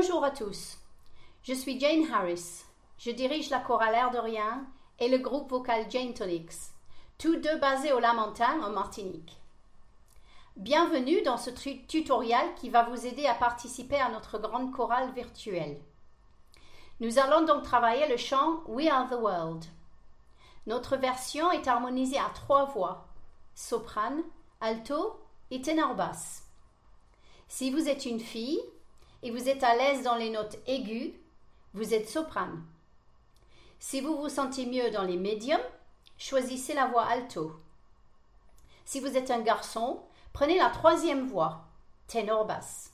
Bonjour à tous, je suis Jane Harris. Je dirige la chorale Air de Rien et le groupe vocal Jane Tonics, tous deux basés au Lamentin en Martinique. Bienvenue dans ce tutoriel qui va vous aider à participer à notre grande chorale virtuelle. Nous allons donc travailler le chant We Are the World. Notre version est harmonisée à 3 voix, soprane, alto et ténor basse. Si vous êtes une fille et vous êtes à l'aise dans les notes aiguës, vous êtes soprane. Si vous vous sentez mieux dans les médiums, choisissez la voix alto. Si vous êtes un garçon, prenez la 3e voix, ténor basse.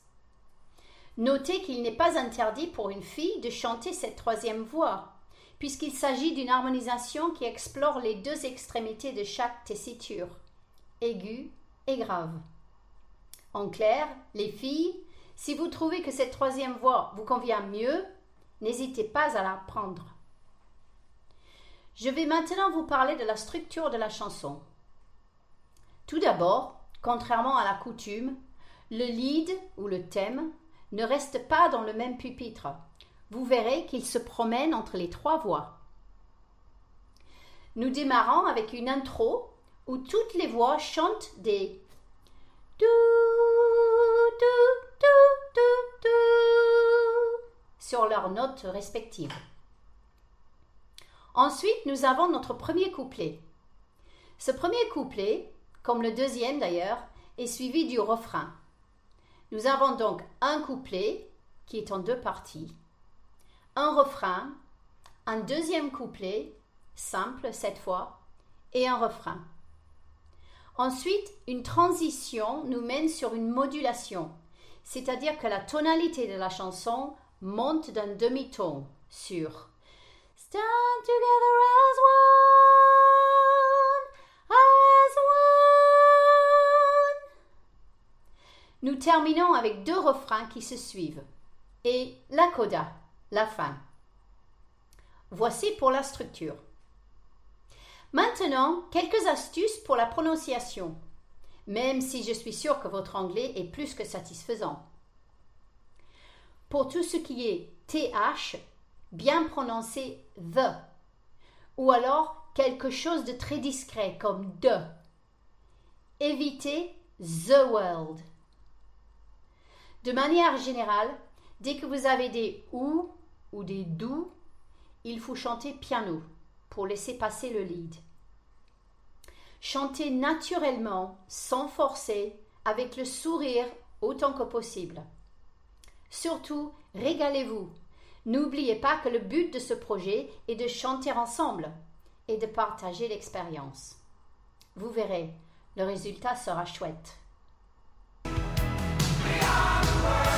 Notez qu'il n'est pas interdit pour une fille de chanter cette 3e voix, puisqu'il s'agit d'une harmonisation qui explore les 2 extrémités de chaque tessiture, aiguë et grave. En clair, les filles, si vous trouvez que cette 3e voix vous convient mieux, n'hésitez pas à la prendre. Je vais maintenant vous parler de la structure de la chanson. Tout d'abord, contrairement à la coutume, le lead ou le thème ne reste pas dans le même pupitre. Vous verrez qu'il se promène entre les 3 voix. Nous démarrons avec une intro où toutes les voix chantent des « do, do, do, do, do » sur leurs notes respectives. Ensuite, nous avons notre premier couplet. Ce premier couplet, comme le deuxième d'ailleurs, est suivi du refrain. Nous avons donc un couplet qui est en 2 parties, un refrain, un deuxième couplet, simple cette fois, et un refrain. Ensuite, une transition nous mène sur une modulation, c'est-à-dire que la tonalité de la chanson monte d'un demi-ton sur Stand together as one, as one. Nous terminons avec 2 refrains qui se suivent et la coda, la fin. Voici pour la structure. Maintenant, quelques astuces pour la prononciation, même si je suis sûre que votre anglais est plus que satisfaisant. Pour tout ce qui est TH, bien prononcer the, ou alors quelque chose de très discret comme de. Évitez the world. De manière générale, dès que vous avez des ou des do, il faut chanter piano pour laisser passer le lead. Chantez naturellement, sans forcer, avec le sourire autant que possible. Surtout, régalez-vous. N'oubliez pas que le but de ce projet est de chanter ensemble et de partager l'expérience. Vous verrez, le résultat sera chouette. We are the world.